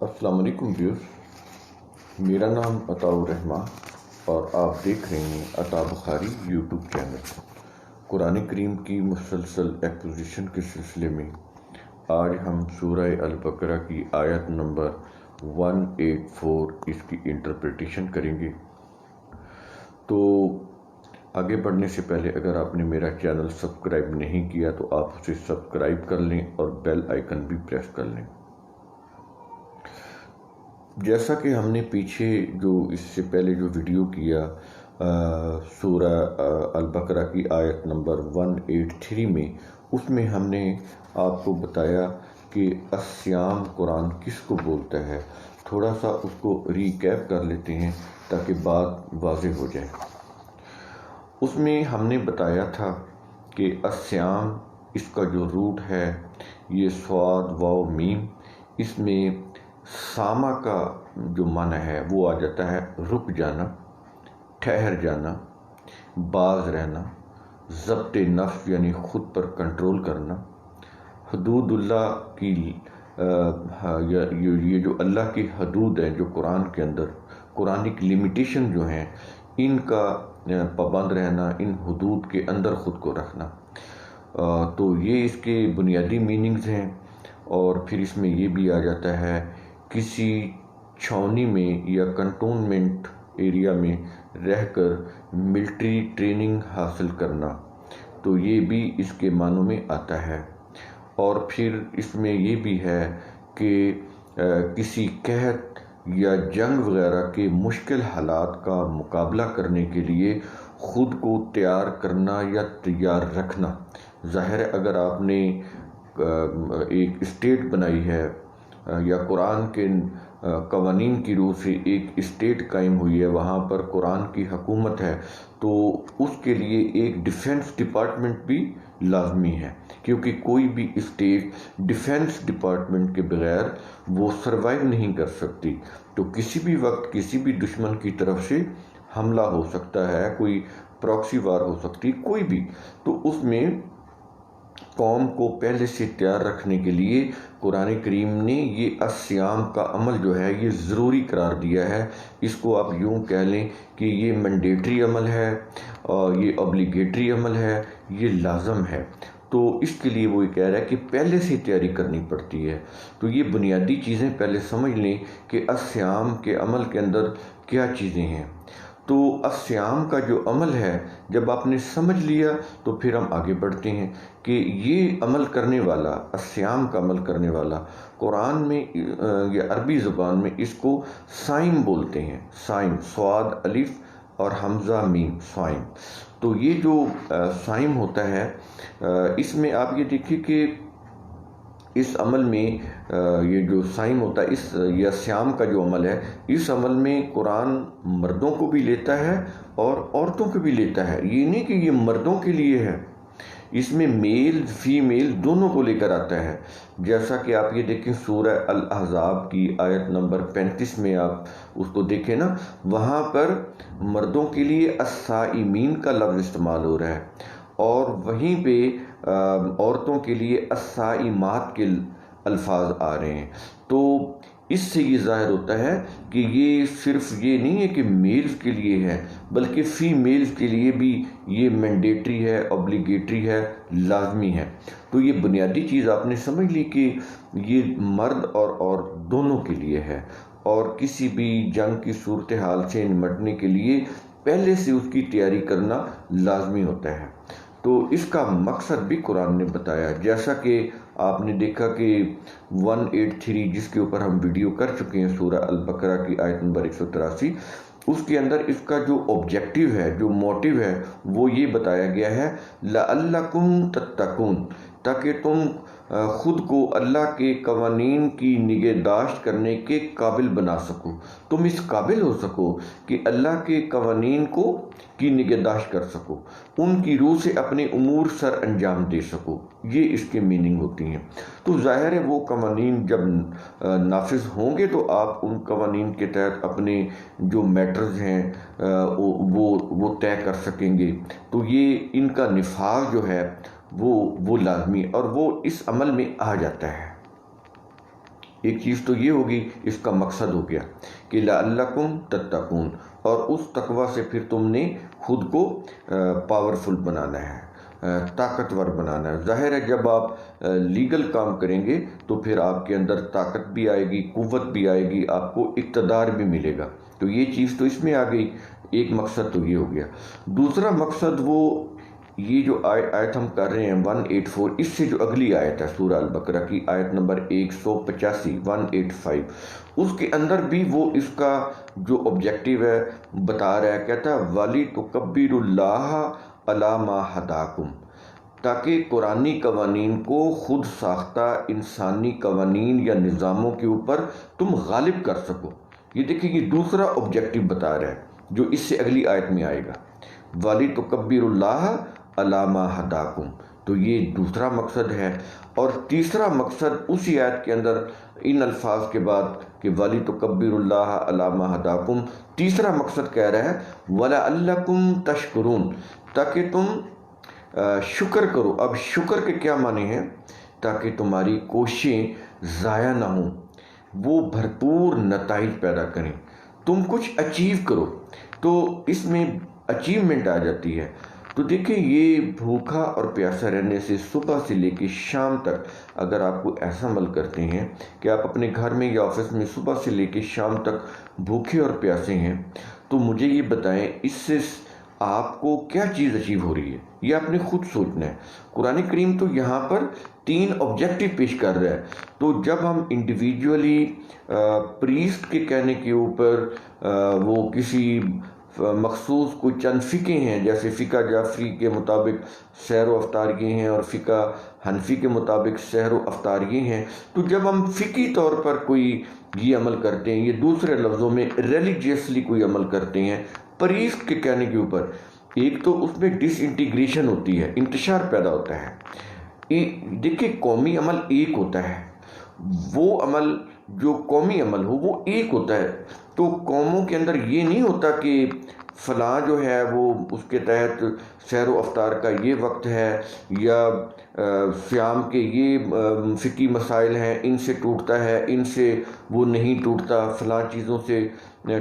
السلام علیکم ویورز، میرا نام عطاء الرحمٰن اور آپ دیکھ رہے ہیں عطاء بخاری یوٹیوب چینل۔ قرآن کریم کی مسلسل ایکسپوزیشن کے سلسلے میں آج ہم سورہ البقرہ کی آیت نمبر 184 اس کی انٹرپریٹیشن کریں گے۔ تو آگے بڑھنے سے پہلے اگر آپ نے میرا چینل سبسکرائب نہیں کیا تو آپ اسے سبسکرائب کر لیں اور بیل آئیکن بھی پریس کر لیں۔ جیسا کہ ہم نے پیچھے اس سے پہلے جو ویڈیو کیا سورہ البقرہ کی آیت نمبر 183 میں، اس میں ہم نے آپ کو بتایا کہ الصیام قرآن کس کو بولتا ہے۔ تھوڑا سا اس کو ریکیپ کر لیتے ہیں تاکہ بات واضح ہو جائے۔ اس میں ہم نے بتایا تھا کہ الصیام اس کا جو روٹ ہے یہ صاد واو میم، اس میں سامہ کا جو معنی ہے وہ آ جاتا ہے رک جانا، ٹھہر جانا، باز رہنا، ضبط نفس یعنی خود پر کنٹرول کرنا، حدود اللہ کی یہ جو اللہ کی حدود ہیں جو قرآن کے اندر قرآنک لمیٹیشن جو ہیں ان کا پابند رہنا، ان حدود کے اندر خود کو رکھنا۔ تو یہ اس کے بنیادی میننگز ہیں۔ اور پھر اس میں یہ بھی آ جاتا ہے کسی چھاؤنی میں یا کنٹونمنٹ ایریا میں رہ کر ملٹری ٹریننگ حاصل کرنا، تو یہ بھی اس کے معنوں میں آتا ہے۔ اور پھر اس میں یہ بھی ہے کہ کسی قحط یا جنگ وغیرہ کے مشکل حالات کا مقابلہ کرنے کے لیے خود کو تیار کرنا یا تیار رکھنا۔ ظاہر ہے اگر آپ نے ایک اسٹیٹ بنائی ہے یا قرآن کے قوانین کی روح سے ایک اسٹیٹ قائم ہوئی ہے، وہاں پر قرآن کی حکومت ہے، تو اس کے لیے ایک ڈیفنس ڈپارٹمنٹ بھی لازمی ہے، کیونکہ کوئی بھی اسٹیٹ ڈیفنس ڈپارٹمنٹ کے بغیر وہ سروائیو نہیں کر سکتی۔ تو کسی بھی وقت کسی بھی دشمن کی طرف سے حملہ ہو سکتا ہے، کوئی پراکسی وار ہو سکتی، کوئی بھی۔ تو اس میں قوم کو پہلے سے تیار رکھنے کے لیے قرآن کریم نے یہ الصیام کا عمل جو ہے یہ ضروری قرار دیا ہے۔ اس کو آپ یوں کہہ لیں کہ یہ مینڈیٹری عمل ہے اور یہ اوبلیگیٹری عمل ہے، یہ لازم ہے۔ تو اس کے لیے وہ یہ کہہ رہا ہے کہ پہلے سے تیاری کرنی پڑتی ہے۔ تو یہ بنیادی چیزیں پہلے سمجھ لیں کہ الصیام کے عمل کے اندر کیا چیزیں ہیں۔ تو الصیام کا جو عمل ہے جب آپ نے سمجھ لیا تو پھر ہم آگے بڑھتے ہیں کہ یہ عمل کرنے والا، الصیام کا عمل کرنے والا، قرآن میں یا عربی زبان میں اس کو صائم بولتے ہیں۔ صائم، صاد الف اور حمزہ میم، صائم۔ تو یہ جو صائم ہوتا ہے اس میں آپ یہ دیکھیے کہ اس عمل میں یہ جو صائم ہوتا ہے یا صیام کا جو عمل ہے، اس عمل میں قرآن مردوں کو بھی لیتا ہے اور عورتوں کو بھی لیتا ہے۔ یہ نہیں کہ یہ مردوں کے لیے ہے، اس میں میل فیمیل دونوں کو لے کر آتا ہے۔ جیسا کہ آپ یہ دیکھیں سورہ الاحزاب کی آیت نمبر 35 میں آپ اس کو دیکھیں نا، وہاں پر مردوں کے لیے الصائمین کا لفظ استعمال ہو رہا ہے اور وہیں پہ عورتوں کے لیے الصائمات کے الفاظ آ رہے ہیں۔ تو اس سے یہ ظاہر ہوتا ہے کہ یہ صرف یہ نہیں ہے کہ میلز کے لیے ہے، بلکہ فیمیلز کے لیے بھی یہ مینڈیٹری ہے، اوبلیگیٹری ہے، لازمی ہے۔ تو یہ بنیادی چیز آپ نے سمجھ لی کہ یہ مرد اور عورت دونوں کے لیے ہے، اور کسی بھی جنگ کی صورتحال سے نمٹنے کے لیے پہلے سے اس کی تیاری کرنا لازمی ہوتا ہے۔ تو اس کا مقصد بھی قرآن نے بتایا، جیسا کہ آپ نے دیکھا کہ 183 جس کے اوپر ہم ویڈیو کر چکے ہیں سورہ البقرہ کی آیت نمبر 183، اس کے اندر اس کا جو آبجیکٹیو ہے، جو موٹیو ہے، وہ یہ بتایا گیا ہے لعلکم تتقون، تاکہ تم خود کو اللہ کے قوانین کی نگہداشت کرنے کے قابل بنا سکو، تم اس قابل ہو سکو کہ اللہ کے قوانین کی نگہداشت کر سکو، ان کی روح سے اپنے امور سر انجام دے سکو۔ یہ اس کے میننگ ہوتی ہیں۔ تو ظاہر ہے وہ قوانین جب نافذ ہوں گے تو آپ ان قوانین کے تحت اپنے جو میٹرز ہیں وہ طے کر سکیں گے۔ تو یہ ان کا نفاذ جو ہے وہ لازمی اور وہ اس عمل میں آ جاتا ہے۔ ایک چیز تو یہ ہوگی، اس کا مقصد ہو گیا کہ لعلکم تتقون، اور اس تقوی سے پھر تم نے خود کو پاورفل بنانا ہے، طاقتور بنانا ہے۔ ظاہر ہے جب آپ لیگل کام کریں گے تو پھر آپ کے اندر طاقت بھی آئے گی، قوت بھی آئے گی، آپ کو اقتدار بھی ملے گا۔ تو یہ چیز تو اس میں آ گئی، ایک مقصد تو یہ ہو گیا۔ دوسرا مقصد وہ یہ جو آیت ہم کر رہے ہیں 184، اس سے جو اگلی آیت ہے سورہ البقرہ کی آیت نمبر 185، 185، اس کے اندر بھی وہ اس کا جو آبجیکٹیو ہے بتا رہا ہے، کہتا ہے وَلِتُكَبِّرُوا اللَّهَ عَلَىٰ مَا هَدَاكُمْ، تاکہ قرآنی قوانین کو خود ساختہ انسانی قوانین یا نظاموں کے اوپر تم غالب کر سکو۔ یہ دیکھیں یہ دوسرا آبجیکٹیو بتا رہا ہے جو اس سے اگلی آیت میں آئے گا، وَلِتُكَبِّرُوا اللَّهَ عَلَىٰ مَا هَدَاكُمْ، تو یہ دوسرا مقصد ہے۔ اور تیسرا مقصد اسی آیت کے اندر ان الفاظ کے بعد کہ وَلِتُكَبِّرُوا اللَّهَ عَلَىٰ مَا هَدَاكُمْ، تیسرا مقصد کہہ رہا ہے وَلَعَلَّكُمْ تَشْكُرُونَ، تاکہ تم شکر کرو۔ اب شکر کے کیا معنی ہیں؟ تاکہ تمہاری کوششیں ضائع نہ ہوں، وہ بھرپور نتائج پیدا کریں، تم کچھ اچیو کرو، تو اس میں اچیومنٹ آ جاتی ہے۔ تو دیکھیں یہ بھوکا اور پیاسا رہنے سے صبح سے لے کے شام تک اگر آپ کو ایسا عمل کرتے ہیں کہ آپ اپنے گھر میں یا آفس میں صبح سے لے کے شام تک بھوکے اور پیاسے ہیں، تو مجھے یہ بتائیں اس سے آپ کو کیا چیز اچیو ہو رہی ہے؟ یہ آپ نے خود سوچنا ہے۔ قرآن کریم تو یہاں پر 3 آبجیکٹیو پیش کر رہا ہے، تو جب ہم انڈیویجولی پریسٹ کے کہنے کے اوپر وہ کسی مخصوص کوئی چند فقہ ہیں، جیسے فقہ جعفری کے مطابق سحر و افطار یہ ہیں اور فقہ حنفی کے مطابق سحر و افطار یہ ہیں، تو جب ہم فقہی طور پر کوئی یہ عمل کرتے ہیں، یہ دوسرے لفظوں میں ریلیجیسلی کوئی عمل کرتے ہیں پریسٹ کے کہنے کے اوپر، ایک تو اس میں ڈس انٹیگریشن ہوتی ہے، انتشار پیدا ہوتا ہے۔ دیکھیں قومی عمل ایک ہوتا ہے، وہ عمل جو قومی عمل ہو وہ ایک ہوتا ہے، تو قوموں کے اندر یہ نہیں ہوتا کہ فلاں جو ہے وہ اس کے تحت سحر و افطار کا یہ وقت ہے، یا صیام کے یہ فقہی مسائل ہیں، ان سے ٹوٹتا ہے، ان سے وہ نہیں ٹوٹتا، فلاں چیزوں سے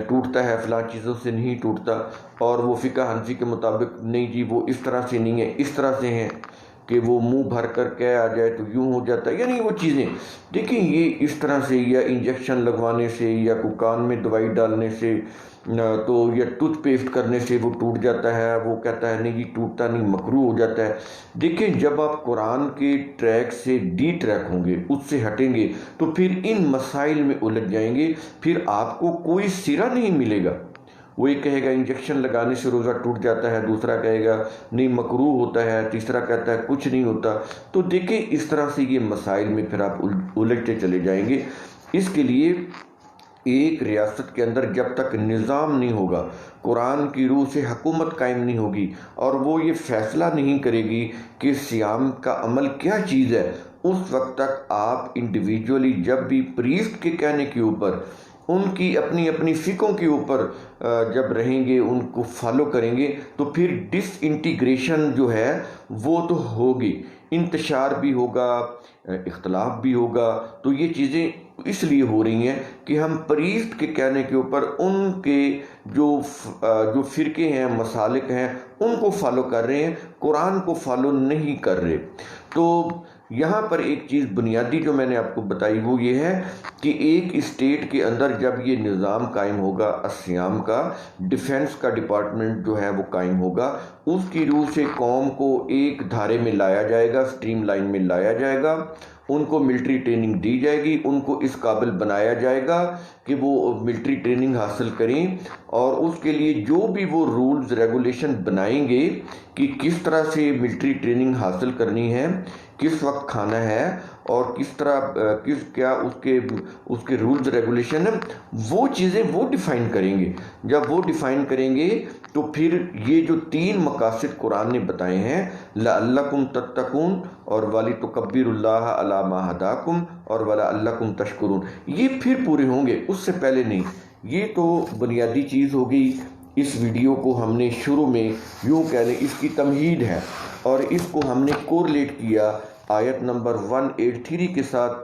ٹوٹتا ہے، فلاں چیزوں سے نہیں ٹوٹتا، اور وہ فقہ حنفی کے مطابق نہیں جی وہ اس طرح سے نہیں ہے، اس طرح سے ہیں کہ وہ منہ بھر کر کہہ آ جائے تو یوں ہو جاتا ہے، یعنی وہ چیزیں دیکھیں یہ اس طرح سے یا انجیکشن لگوانے سے یا کوئی کان میں دوائی ڈالنے سے تو یا ٹوتھ پیسٹ کرنے سے وہ ٹوٹ جاتا ہے، وہ کہتا ہے نہیں یہ ٹوٹتا نہیں، مکروہ ہو جاتا ہے۔ دیکھیں جب آپ قرآن کے ٹریک سے ڈی ٹریک ہوں گے، اس سے ہٹیں گے، تو پھر ان مسائل میں الجھ جائیں گے، پھر آپ کو کوئی سرا نہیں ملے گا۔ وہ ایک کہے گا انجیکشن لگانے سے روزہ ٹوٹ جاتا ہے، دوسرا کہے گا نہیں مکروہ ہوتا ہے، تیسرا کہتا ہے کچھ نہیں ہوتا۔ تو دیکھیں اس طرح سے یہ مسائل میں پھر آپ الجھتے چلے جائیں گے۔ اس کے لیے ایک ریاست کے اندر جب تک نظام نہیں ہوگا، قرآن کی روح سے حکومت قائم نہیں ہوگی، اور وہ یہ فیصلہ نہیں کرے گی کہ صیام کا عمل کیا چیز ہے، اس وقت تک آپ انڈیویجولی جب بھی پریسٹ کے کہنے کے اوپر، ان کی اپنی اپنی فقہوں کے اوپر جب رہیں گے، ان کو فالو کریں گے، تو پھر ڈس انٹیگریشن جو ہے وہ تو ہوگی، انتشار بھی ہوگا، اختلاف بھی ہوگا۔ تو یہ چیزیں اس لیے ہو رہی ہیں کہ ہم پریسٹ کے کہنے کے اوپر ان کے جو فرقے ہیں، مسالک ہیں، ان کو فالو کر رہے ہیں، قرآن کو فالو نہیں کر رہے۔ تو یہاں پر ایک چیز بنیادی جو میں نے آپ کو بتائی وہ یہ ہے کہ ایک اسٹیٹ کے اندر جب یہ نظام قائم ہوگا الصیام کا، ڈیفنس کا ڈپارٹمنٹ جو ہے وہ قائم ہوگا، اس کی روح سے قوم کو ایک دھارے میں لایا جائے گا، سٹریم لائن میں لایا جائے گا، ان کو ملٹری ٹریننگ دی جائے گی، ان کو اس قابل بنایا جائے گا کہ وہ ملٹری ٹریننگ حاصل کریں، اور اس کے لیے جو بھی وہ رولز ریگولیشن بنائیں گے کہ کس طرح سے ملٹری ٹریننگ حاصل کرنی ہے، کس وقت کھانا ہے، اور کس طرح کیا اس کے رولز ریگولیشن ہیں، وہ چیزیں وہ ڈیفائن کریں گے۔ جب وہ ڈیفائن کریں گے تو پھر یہ جو 3 مقاصد قرآن نے بتائے ہیں، لعلکم تتقون اور وَلِتُكَبِّرُوا اللَّهَ عَلَىٰ مَا هَدَاكُمْ اور وَلَعَلَّكُمْ تَشْكُرُونَ، یہ پھر پورے ہوں گے، اس سے پہلے نہیں۔ یہ تو بنیادی چیز ہو گئی۔ اس ویڈیو کو ہم نے شروع میں یوں کہہ لیں اس کی تمہید ہے، اور اس کو ہم نے کورلیٹ کیا آیت نمبر 183 کے ساتھ،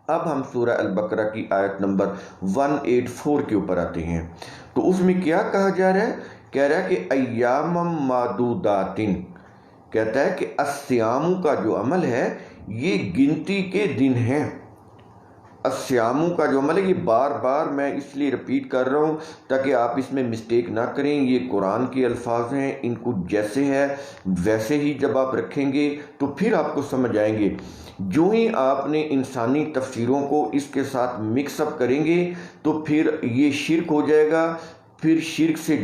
اب ہم سورہ البقرہ کی آیت نمبر 184 کے اوپر آتے ہیں، تو اس میں کیا کہا جا رہا ہے؟ کہہ رہا ہے کہ ایام معدوداتن، کہتا ہے کہ الصیام کا جو عمل ہے یہ گنتی کے دن ہیں۔ الصیام کا جو عمل ہے، یہ بار بار میں اس لیے رپیٹ کر رہا ہوں تاکہ آپ اس میں مسٹیک نہ کریں، یہ قرآن کے الفاظ ہیں، ان کو جیسے ہے ویسے ہی جب آپ رکھیں گے تو پھر آپ کو سمجھ آئیں گے۔ جو ہی آپ نے انسانی تفسیروں کو اس کے ساتھ مکس اپ کریں گے تو پھر یہ شرک ہو جائے گا، پھر شرک سے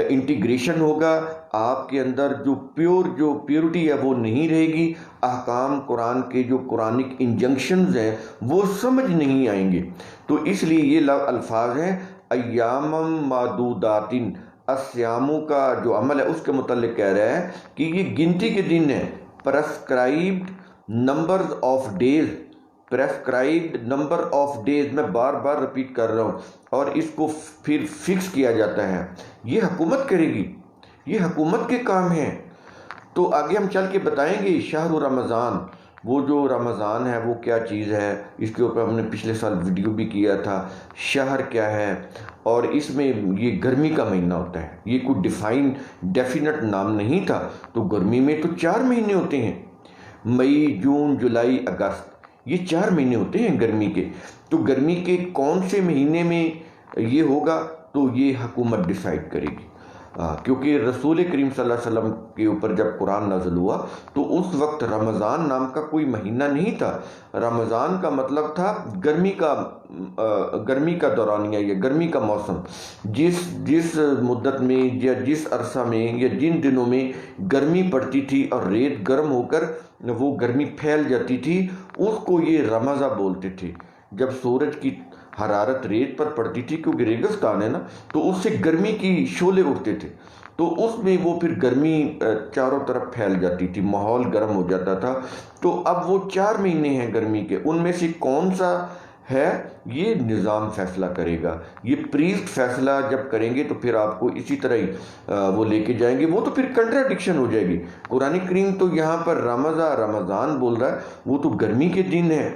انٹیگریشن ہوگا، آپ کے اندر جو پیورٹی ہے وہ نہیں رہے گی، احکام قرآن کے جو قرآنک انجنکشنز ہیں وہ سمجھ نہیں آئیں گے۔ تو اس لیے یہ الفاظ ہیں ایام معدوداتن، الصیام کا جو عمل ہے اس کے متعلق کہہ رہا ہے کہ یہ گنتی کے دن ہیں، prescribed numbers of days, prescribed number of days, میں بار بار رپیٹ کر رہا ہوں، اور اس کو پھر فکس کیا جاتا ہے۔ یہ حکومت کرے گی، یہ حکومت کے کام ہیں۔ تو آگے ہم چل کے بتائیں گے شہر رمضان، وہ جو رمضان ہے وہ کیا چیز ہے، اس کے اوپر ہم نے پچھلے سال ویڈیو بھی کیا تھا، شہر کیا ہے، اور اس میں یہ گرمی کا مہینہ ہوتا ہے، یہ کوئی ڈیفینٹ نام نہیں تھا۔ تو گرمی میں تو 4 مہینے ہوتے ہیں، مئی، جون، جولائی، اگست، یہ 4 مہینے ہوتے ہیں گرمی کے۔ تو گرمی کے کون سے مہینے میں یہ ہوگا تو یہ حکومت ڈیسائیڈ کرے گی، کیونکہ رسول کریم صلی اللہ علیہ وسلم کے اوپر جب قرآن نازل ہوا تو اس وقت رمضان نام کا کوئی مہینہ نہیں تھا۔ رمضان کا مطلب تھا گرمی کا دورانیہ یا گرمی کا موسم، جس مدت میں یا جس عرصہ میں یا جن دنوں میں گرمی پڑتی تھی اور ریت گرم ہو کر وہ گرمی پھیل جاتی تھی، اس کو یہ رمضان بولتے تھے۔ جب سورج کی حرارت ریت پر پڑتی تھی، کیونکہ ریگستان ہے نا، تو اس سے گرمی کی شعلے اٹھتے تھے، تو اس میں وہ پھر گرمی چاروں طرف پھیل جاتی تھی، ماحول گرم ہو جاتا تھا۔ تو اب وہ 4 مہینے ہیں گرمی کے، ان میں سے کون سا ہے یہ نظام فیصلہ کرے گا۔ یہ پریسٹ فیصلہ جب کریں گے تو پھر آپ کو اسی طرح ہی وہ لے کے جائیں گے، وہ تو پھر کنٹراڈکشن ہو جائے گی۔ قرآن کریم تو یہاں پر رمضان بول رہا ہے، وہ تو گرمی کے دن ہے،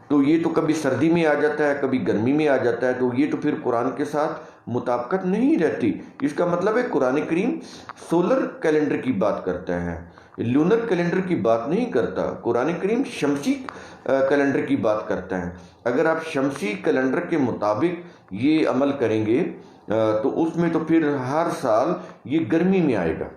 تو یہ تو کبھی سردی میں آ جاتا ہے، کبھی گرمی میں آ جاتا ہے، تو یہ تو پھر قرآن کے ساتھ مطابقت نہیں رہتی۔ اس کا مطلب ہے قرآن کریم سولر کیلنڈر کی بات کرتا ہے، لونر کیلنڈر کی بات نہیں کرتا۔ قرآن کریم شمسی کیلنڈر کی بات کرتا ہے۔ اگر آپ شمسی کیلنڈر کے مطابق یہ عمل کریں گے تو اس میں تو پھر ہر سال یہ گرمی میں آئے گا۔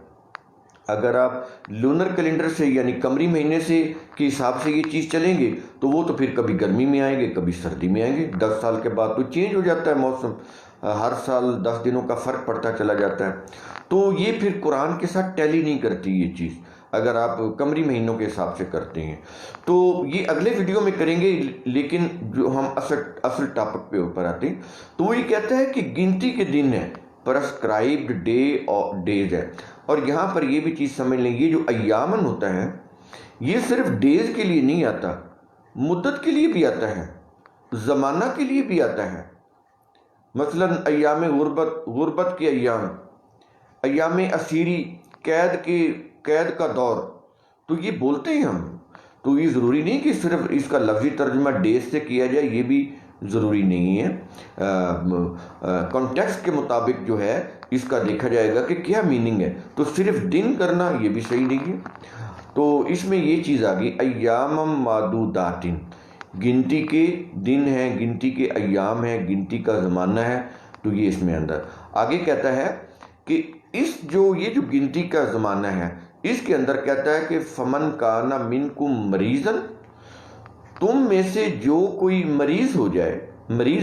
اگر آپ لونر کیلنڈر سے یعنی قمری مہینے سے کے حساب سے یہ چیز چلیں گے تو وہ تو پھر کبھی گرمی میں آئیں گے، کبھی سردی میں آئیں گے۔ 10 سال کے بعد تو چینج ہو جاتا ہے موسم، ہر سال 10 دنوں کا فرق پڑتا چلا جاتا ہے۔ تو یہ پھر قرآن کے ساتھ ٹیلی نہیں کرتی یہ چیز، اگر آپ قمری مہینوں کے حساب سے کرتے ہیں تو یہ اگلے ویڈیو میں کریں گے۔ لیکن جو ہم اصل ٹاپک پہ اوپر آتے ہیں تو وہ یہ کہتا ہے کہ گنتی کے دن ہے، پرسکرائبڈ ڈیز ہے۔ اور یہاں پر یہ بھی چیز سمجھ لیں، یہ جو ایامن ہوتا ہے یہ صرف ڈیز کے لیے نہیں آتا، مدت کے لیے بھی آتا ہے، زمانہ کے لیے بھی آتا ہے۔ مثلا ایام غربت کے ایام اسیری، قید کا دور، تو یہ بولتے ہیں ہم۔ تو یہ ضروری نہیں کہ صرف اس کا لفظی ترجمہ ڈیز سے کیا جائے، یہ بھی ضروری نہیں ہے۔ کانٹیکسٹ کے مطابق جو ہے اس کا دیکھا جائے گا کہ کیا میننگ ہے۔ تو صرف دن کرنا یہ بھی صحیح نہیں ہے۔ تو اس میں یہ چیز آ گئی ایام معدوداتن، گنتی کے دن ہیں، گنتی کے ایام ہیں، گنتی کا زمانہ ہے۔ تو یہ اس میں اندر آگے کہتا ہے کہ یہ جو گنتی کا زمانہ ہے اس کے اندر کہتا ہے کہ فمن کان منکم مریضن، تم میں سے جو کوئی مریض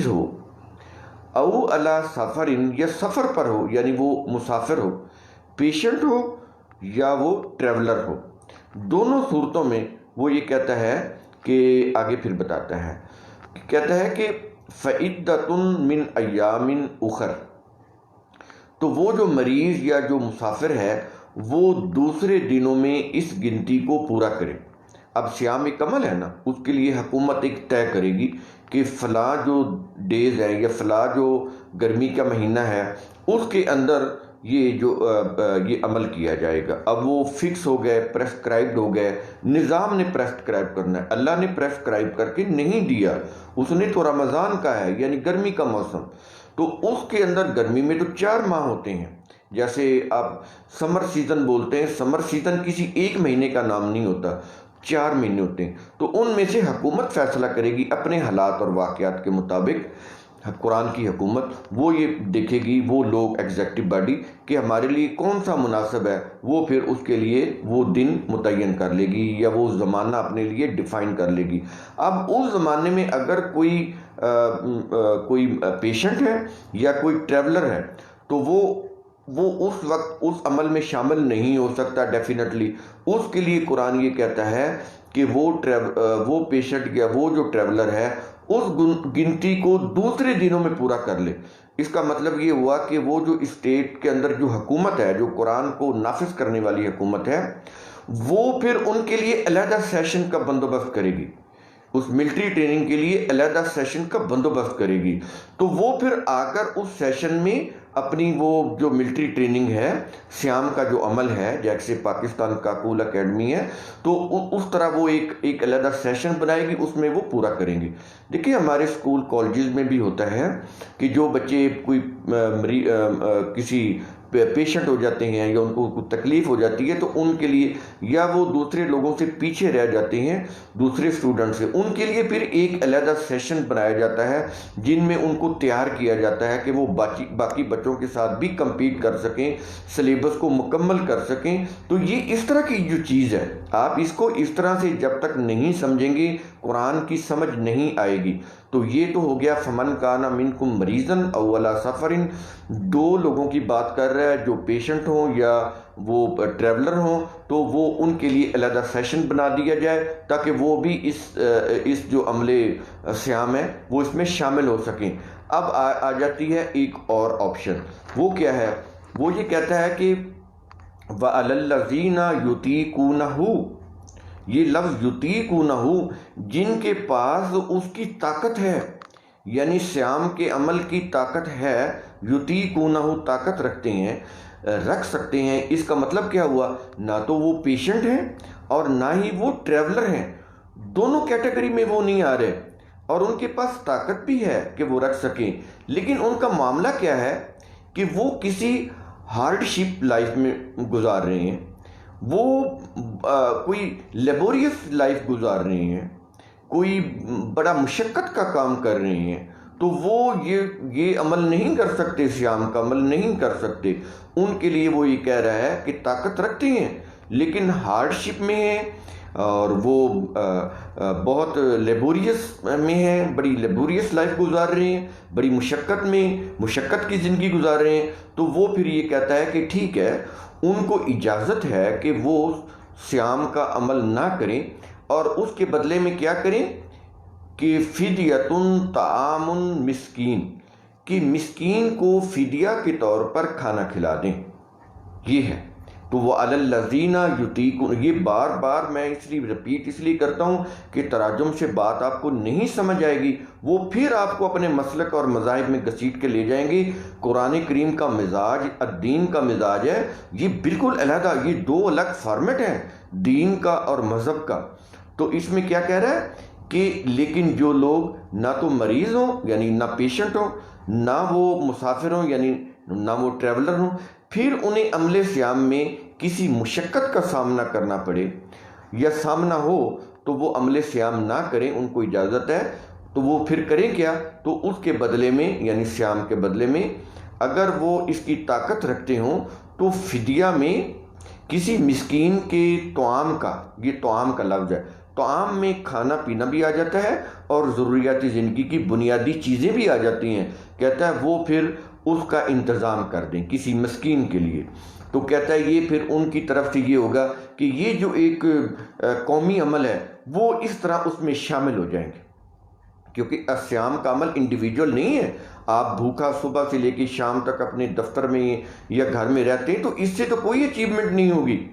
ہو، او علی سفر، یا سفر پر ہو یعنی وہ مسافر ہو، پیشنٹ ہو یا وہ ٹریولر ہو، دونوں صورتوں میں وہ یہ کہتا ہے کہ آگے پھر بتاتا ہے، کہتا ہے کہ فعدۃ من ایام اخر، تو وہ جو مریض یا جو مسافر ہے وہ دوسرے دنوں میں اس گنتی کو پورا کرے۔ اب صیام ایک عمل ہے نا، اس کے لیے حکومت ایک طے کرے گی کہ فلاں جو ڈیز ہیں یا فلاں جو گرمی کا مہینہ ہے اس کے اندر یہ عمل کیا جائے گا۔ اب وہ فکس ہو گئے، پریسکرائبڈ ہو گئے، نظام نے پریسکرائب کرنا ہے، اللہ نے پریسکرائب کر کے نہیں دیا۔ اس نے تو رمضان کا ہے یعنی گرمی کا موسم، تو اس کے اندر گرمی میں تو 4 ماہ ہوتے ہیں، جیسے آپ سمر سیزن بولتے ہیں، سمر سیزن کسی ایک مہینے کا نام نہیں ہوتا، 4 مہینے ہوتے ہیں، تو ان میں سے حکومت فیصلہ کرے گی اپنے حالات اور واقعات کے مطابق۔ قرآن کی حکومت وہ یہ دیکھے گی، وہ لوگ ایگزیکٹو باڈی کہ ہمارے لیے کون سا مناسب ہے، وہ پھر اس کے لیے وہ دن متعین کر لے گی یا وہ زمانہ اپنے لیے ڈیفائن کر لے گی۔ اب اس زمانے میں اگر کوئی پیشنٹ ہے یا کوئی ٹریولر ہے تو وہ اس وقت اس عمل میں شامل نہیں ہو سکتا ڈیفینیٹلی۔ اس کے لیے قرآن یہ کہتا ہے کہ وہ پیشنٹ یا وہ جو ٹریولر ہے اس گنتی کو دوسرے دنوں میں پورا کر لے۔ اس کا مطلب یہ ہوا کہ وہ جو اسٹیٹ کے اندر جو حکومت ہے، جو قرآن کو نافذ کرنے والی حکومت ہے، وہ پھر ان کے لیے علیحدہ سیشن کا بندوبست کرے گی، اس ملٹری ٹریننگ کے لیے علیحدہ سیشن کا بندوبست کرے گی۔ تو وہ پھر آ کر اس سیشن میں اپنی وہ جو ملٹری ٹریننگ ہے، سیام کا جو عمل ہے، جیسے پاکستان کا کول اکیڈمی ہے، تو اس طرح وہ ایک علیحدہ سیشن بنائے گی، اس میں وہ پورا کریں گے۔ دیکھیں ہمارے اسکول کالجز میں بھی ہوتا ہے کہ جو بچے کسی پیشنٹ ہو جاتے ہیں یا ان کو کوئی تکلیف ہو جاتی ہے تو ان کے لیے، یا وہ دوسرے لوگوں سے پیچھے رہ جاتے ہیں دوسرے اسٹوڈنٹ سے، ان کے لیے پھر ایک علیحدہ سیشن بنایا جاتا ہے جن میں ان کو تیار کیا جاتا ہے کہ وہ باقی بچوں کے ساتھ بھی کمپیٹ کر سکیں، سلیبس کو مکمل کر سکیں۔ تو یہ اس طرح کی جو چیز ہے، آپ اس کو اس طرح سے جب تک نہیں سمجھیں گے قرآن کی سمجھ نہیں آئے گی۔ تو یہ تو ہو گیا فمن کان منکم مریضن او علی سفر، 2 لوگوں کی بات کر رہا ہے جو پیشنٹ ہوں یا وہ ٹریولر ہوں، تو وہ ان کے لیے علیحدہ سیشن بنا دیا جائے تاکہ وہ بھی اس جو عمل صیام ہے وہ اس میں شامل ہو سکیں۔ اب آ جاتی ہے ایک اور آپشن، وہ کیا ہے؟ وہ یہ کہتا ہے کہ وَعَلَى الَّذِينَ يُطِيقُونَهُ، یہ لفظ یطیقونہ، جن کے پاس اس کی طاقت ہے، یعنی صیام کے عمل کی طاقت ہے، یطیقونہ طاقت رکھ سکتے ہیں۔ اس کا مطلب کیا ہوا؟ نہ تو وہ پیشنٹ ہیں اور نہ ہی وہ ٹریولر ہیں، دونوں کیٹیگری میں وہ نہیں آ رہے، اور ان کے پاس طاقت بھی ہے کہ وہ رکھ سکیں، لیکن ان کا معاملہ کیا ہے کہ وہ کسی ہارڈ شپ لائف میں گزار رہے ہیں، وہ کوئی لیبوریس لائف گزار رہے ہیں، کوئی بڑا مشقت کا کام کر رہے ہیں، تو وہ یہ عمل نہیں کر سکتے، صیام کا عمل نہیں کر سکتے۔ ان کے لیے وہ یہ کہہ رہا ہے کہ طاقت رکھتے ہیں لیکن ہارڈ شپ میں ہیں اور وہ بہت لیبوریس میں ہیں، بڑی لیبوریس لائف گزار رہے ہیں، بڑی مشقت کی زندگی گزار رہے ہیں، تو وہ پھر یہ کہتا ہے کہ ٹھیک ہے، ان کو اجازت ہے کہ وہ صیام کا عمل نہ کریں، اور اس کے بدلے میں کیا کریں کہ فدیۃ طعام مسکین، کہ مسکین کو فدیہ کے طور پر کھانا کھلا دیں، یہ ہے۔ تو وہ علی الذین یطیقون، یہ بار بار میں اس لیے رپیٹ اس لیے کرتا ہوں کہ تراجم سے بات آپ کو نہیں سمجھ آئے گی، وہ پھر آپ کو اپنے مسلک اور مذاہب میں گھسیٹ کے لے جائیں گے۔ قرآن کریم کا مزاج الدین کا مزاج ہے، یہ بالکل علیحدہ، یہ 2 الگ فارمیٹ ہیں، دین کا اور مذہب کا۔ تو اس میں کیا کہہ رہا ہے کہ لیکن جو لوگ نہ تو مریض ہوں یعنی نہ پیشنٹ ہوں، نہ وہ مسافر ہوں یعنی نہ وہ ٹریولر ہوں، پھر انہیں عمل صیام میں کسی مشقت کا سامنا کرنا پڑے یا سامنا ہو تو وہ عمل صیام نہ کریں، ان کو اجازت ہے۔ تو وہ پھر کریں کیا؟ تو اس کے بدلے میں یعنی صیام کے بدلے میں اگر وہ اس کی طاقت رکھتے ہوں تو فدیہ میں کسی مسکین کے طعام کا، یہ طعام کا لفظ ہے، طعام میں کھانا پینا بھی آ جاتا ہے اور ضروریات زندگی کی بنیادی چیزیں بھی آ جاتی ہیں، کہتا ہے وہ پھر اس کا انتظام کر دیں کسی مسکین کے لیے۔ تو کہتا ہے یہ پھر ان کی طرف سے یہ ہوگا کہ یہ جو ایک قومی عمل ہے وہ اس طرح اس میں شامل ہو جائیں گے، کیونکہ صیام کا عمل انڈیویجول نہیں ہے۔ آپ بھوکا صبح سے لے کے شام تک اپنے دفتر میں یا گھر میں رہتے ہیں تو اس سے تو کوئی اچیومنٹ نہیں ہوگی۔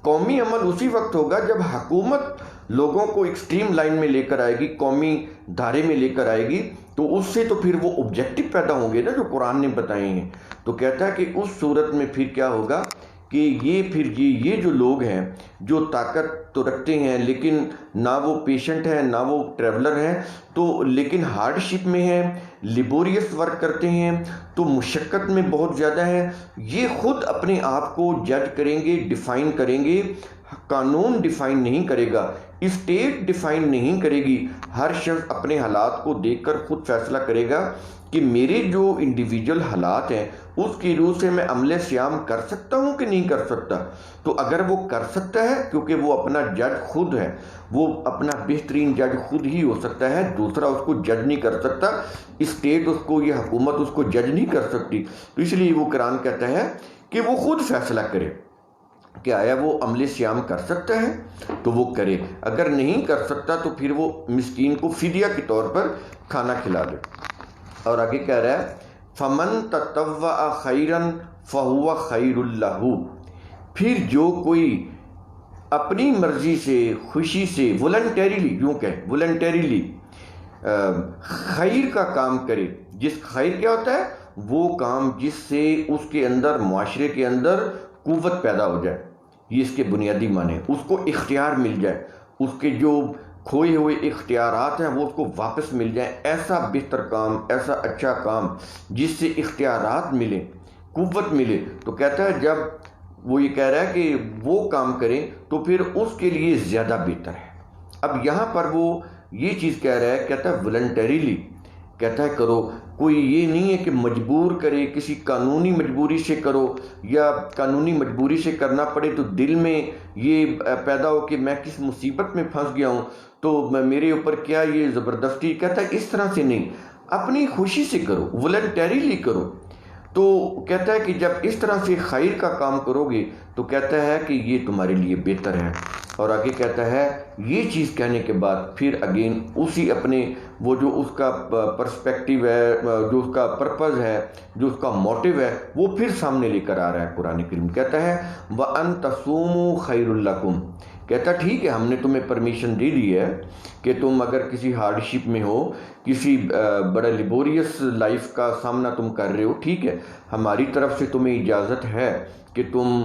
قومی عمل اسی وقت ہوگا جب حکومت لوگوں کو ایکسٹریم لائن میں لے کر آئے گی، قومی دھارے میں لے کر آئے گی تو اس سے تو پھر وہ آبجیکٹو پیدا ہوں گے نا جو قرآن نے بتائے ہیں. تو کہتا ہے کہ اس صورت میں پھر کیا ہوگا کہ یہ جو لوگ ہیں جو طاقت تو رکھتے ہیں لیکن نہ وہ پیشنٹ ہیں نہ وہ ٹریولر ہیں، تو لیکن ہارڈ شپ میں ہیں، لیبوریس ورک کرتے ہیں، تو مشقت میں بہت زیادہ ہے، یہ خود اپنے آپ کو جج کریں گے، ڈیفائن کریں گے. قانون ڈیفائن نہیں کرے گا، اسٹیٹ ڈیفائن نہیں کرے گی. ہر شخص اپنے حالات کو دیکھ کر خود فیصلہ کرے گا کہ میرے جو انڈیویجول حالات ہیں اس کی روح سے میں عمل صیام کر سکتا ہوں کہ نہیں کر سکتا. تو اگر وہ کر سکتا ہے کیونکہ وہ اپنا جج خود ہے، وہ اپنا بہترین جج خود ہی ہو سکتا ہے، دوسرا اس کو جج نہیں کر سکتا، اسٹیٹ اس کو، یہ حکومت اس کو جج نہیں کر سکتی. تو اس لیے وہ قرآن کہتا ہے کہ وہ خود فیصلہ کرے کہ آیا وہ عمل صیام کر سکتا ہے تو وہ کرے، اگر نہیں کر سکتا تو پھر وہ مسکین کو فدیہ کے طور پر کھانا کھلا دے. اور آگے کہہ رہا ہے فَمَن تَطَوَّعَ خَيْرًا فَهُوَ خَيْرٌ لَهُ، پھر جو کوئی اپنی مرضی سے، خوشی سے، والنٹریلی خیر کا کام کرے. جس خیر کیا ہوتا ہے؟ وہ کام جس سے اس کے اندر، معاشرے کے اندر قوت پیدا ہو جائے، یہ اس کے بنیادی معنی، اس کو اختیار مل جائے، اس کے جو کھوئے ہوئے اختیارات ہیں وہ اس کو واپس مل جائیں. ایسا بہتر کام، ایسا اچھا کام جس سے اختیارات ملیں، قوت ملے. تو کہتا ہے جب وہ یہ کہہ رہا ہے کہ وہ کام کریں تو پھر اس کے لیے زیادہ بہتر ہے. اب یہاں پر وہ یہ چیز کہہ رہا ہے، کہتا ہے والنٹریلی، کہتا ہے کرو. کوئی یہ نہیں ہے کہ مجبور کرے، کسی قانونی مجبوری سے کرو، یا قانونی مجبوری سے کرنا پڑے تو دل میں یہ پیدا ہو کہ میں کس مصیبت میں پھنس گیا ہوں تو میرے اوپر کیا یہ زبردستی. کہتا ہے اس طرح سے نہیں، اپنی خوشی سے کرو، والنٹریلی کرو. تو کہتا ہے کہ جب اس طرح سے خیر کا کام کرو گے تو کہتا ہے کہ یہ تمہارے لیے بہتر ہے. اور آگے کہتا ہے یہ چیز کہنے کے بعد پھر اگین اسی اپنے وہ جو اس کا پرسپیکٹیو ہے، جو اس کا پرپز ہے، جو اس کا موٹیو ہے، وہ پھر سامنے لے کر آ رہا ہے قرآن کریم. کہتا ہے وَأَن تَصُومُوا خَيْرٌ لَكُمْ، کہتا ٹھیک ہے ہم نے تمہیں پرمیشن دے دی ہے کہ تم اگر کسی ہارڈ شپ میں ہو، کسی بڑا لیبوریس لائف کا سامنا تم کر رہے ہو، ٹھیک ہے ہماری طرف سے تمہیں اجازت ہے کہ تم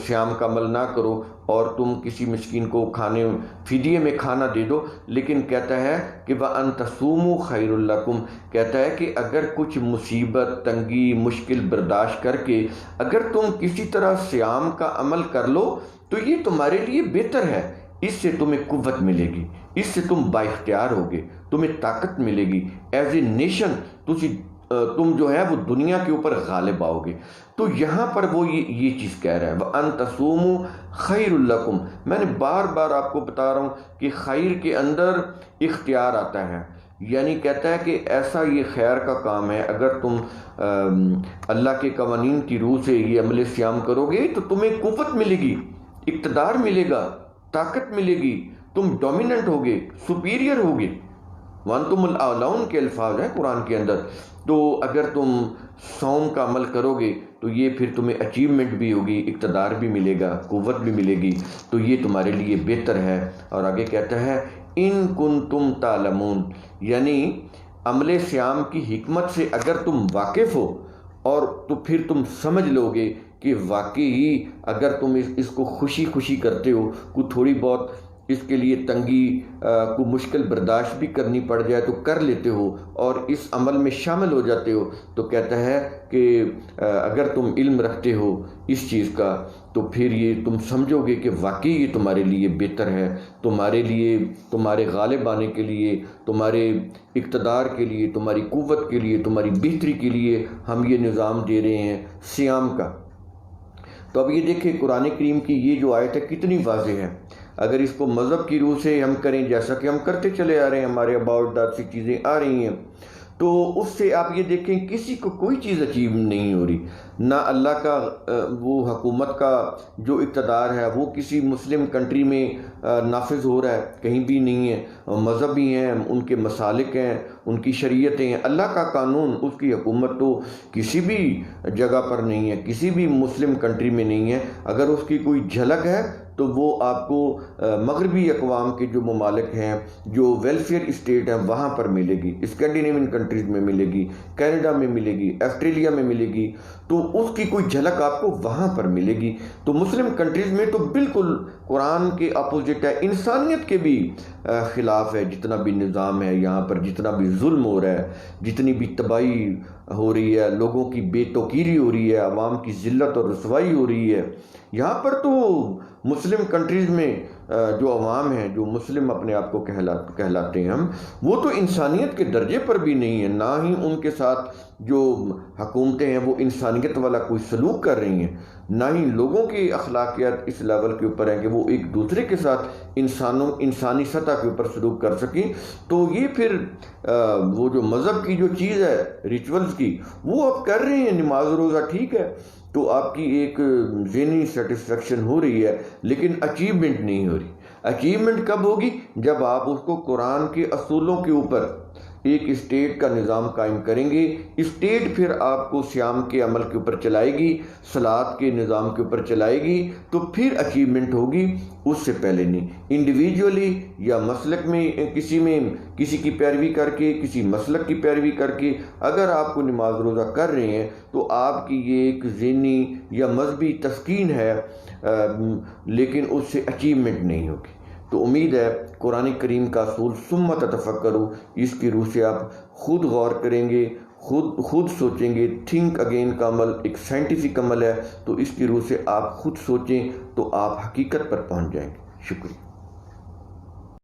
صیام کا عمل نہ کرو اور تم کسی مسکین کو کھانے فدیے میں کھانا دے دو. لیکن کہتا ہے کہ وَأَن تَصُومُوا خَيْرٌ لَكُمْ، کہتا ہے کہ اگر کچھ مصیبت، تنگی، مشکل برداشت کر کے اگر تم کسی طرح صیام کا عمل کر لو تو یہ تمہارے لیے بہتر ہے. اس سے تمہیں قوت ملے گی، اس سے تم با اختیار ہوگے، تمہیں طاقت ملے گی. ایز اے نیشن تم جو ہے وہ دنیا کے اوپر غالب آؤ گے. تو یہاں پر وہ یہ چیز کہہ رہا ہے وَأَن تَصُومُوا خَيْرٌ لَكُمْ. میں نے بار بار آپ کو بتا رہا ہوں کہ خیر کے اندر اختیار آتا ہے، یعنی کہتا ہے کہ ایسا یہ خیر کا کام ہے، اگر تم اللہ کے قوانین کی روح سے یہ عمل صیام کرو گے تو تمہیں قوت ملے گی، اقتدار ملے گا، طاقت ملے گی، تم ڈومیننٹ ہوگے، سپیریئر ہوگے. وَأَنْتُمُ الْأَعْلَوْنَ کے الفاظ ہیں قرآن کے اندر. تو اگر تم صوم کا عمل کرو گے تو یہ پھر تمہیں اچیومنٹ بھی ہوگی، اقتدار بھی ملے گا، قوت بھی ملے گی، تو یہ تمہارے لیے بہتر ہے. اور آگے کہتا ہے ان کنتم تعلمون، یعنی عمل صیام کی حکمت سے اگر تم واقف ہو اور تو پھر تم سمجھ لو گے کہ واقعی اگر تم اس کو خوشی کرتے ہو، کوئی تھوڑی بہت اس کے لیے تنگی کو مشکل برداشت بھی کرنی پڑ جائے تو کر لیتے ہو اور اس عمل میں شامل ہو جاتے ہو، تو کہتا ہے کہ اگر تم علم رکھتے ہو اس چیز کا تو پھر یہ تم سمجھو گے کہ واقعی یہ تمہارے لیے بہتر ہے، تمہارے لیے، تمہارے غالب آنے کے لیے، تمہارے اقتدار کے لیے، تمہاری قوت کے لیے، تمہاری بہتری کے لیے ہم یہ نظام دے رہے ہیں صیام کا. تو اب یہ دیکھیں قرآن کریم کی یہ جو آیت ہے کتنی واضح ہے. اگر اس کو مذہب کی روح سے ہم کریں جیسا کہ ہم کرتے چلے آ رہے ہیں، ہمارے اباؤٹ داد سی چیزیں آ رہی ہیں، تو اس سے آپ یہ دیکھیں کسی کو کوئی چیز اچیو نہیں ہو رہی. نہ اللہ کا وہ حکومت کا جو اقتدار ہے وہ کسی مسلم کنٹری میں نافذ ہو رہا ہے، کہیں بھی نہیں ہے. مذہبی ہیں، ان کے مسالک ہیں، ان کی شریعتیں ہیں، اللہ کا قانون، اس کی حکومت تو کسی بھی جگہ پر نہیں ہے، کسی بھی مسلم کنٹری میں نہیں ہے. اگر اس کی کوئی جھلک ہے تو وہ آپ کو مغربی اقوام کے جو ممالک ہیں، جو ویلفیئر اسٹیٹ ہیں، وہاں پر ملے گی، اسکینڈینیوین کنٹریز میں ملے گی، کینیڈا میں ملے گی، آسٹریلیا میں ملے گی، تو اس کی کوئی جھلک آپ کو وہاں پر ملے گی۔ تو مسلم کنٹریز میں تو بالکل قرآن کے اپوزٹ ہے، انسانیت کے بھی خلاف ہے۔ جتنا بھی نظام ہے یہاں پر، جتنا بھی ظلم ہو رہا ہے، جتنی بھی تباہی ہو رہی ہے، لوگوں کی بے توقیری ہو رہی ہے، عوام کی ذلت اور رسوائی ہو رہی ہے، یہاں پر تو مسلم کنٹریز میں جو عوام ہیں، جو مسلم اپنے آپ کو کہلاتے ہیں ہم، وہ تو انسانیت کے درجے پر بھی نہیں ہیں، نہ ہی ان کے ساتھ جو حکومتیں ہیں وہ انسانیت والا کوئی سلوک کر رہی ہیں، نہ ہی لوگوں کی اخلاقیات اس لیول کے اوپر ہیں کہ وہ ایک دوسرے کے ساتھ انسانی سطح کے اوپر سلوک کر سکیں۔ تو یہ پھر وہ جو مذہب کی جو چیز ہے، ریچولز کی، وہ آپ کر رہے ہیں، نماز روزہ ٹھیک ہے، تو آپ کی ایک ذہنی سیٹسفیکشن ہو رہی ہے، لیکن اچیومنٹ نہیں ہو رہی۔ اچیومنٹ کب ہوگی؟ جب آپ اس کو قرآن کے اصولوں کے اوپر ایک اسٹیٹ کا نظام قائم کریں گے، اسٹیٹ پھر آپ کو صیام کے عمل کے اوپر چلائے گی، صلاۃ کے نظام کے اوپر چلائے گی، تو پھر اچیومنٹ ہوگی، اس سے پہلے نہیں۔ انڈیویجولی یا مسلک میں کسی کی پیروی کر کے، کسی مسلک کی پیروی کر کے اگر آپ کو نماز روزہ کر رہے ہیں تو آپ کی یہ ایک ذہنی یا مذہبی تسکین ہے، لیکن اس سے اچیومنٹ نہیں ہوگی۔ تو امید ہے قرآن کریم کا اصول ثم تتفکروا، اس کی روح سے آپ خود غور کریں گے، خود سوچیں گے۔ تھنک اگین کا عمل ایک سائنٹیفک عمل ہے، تو اس کی روح سے آپ خود سوچیں تو آپ حقیقت پر پہنچ جائیں گے۔ شکریہ۔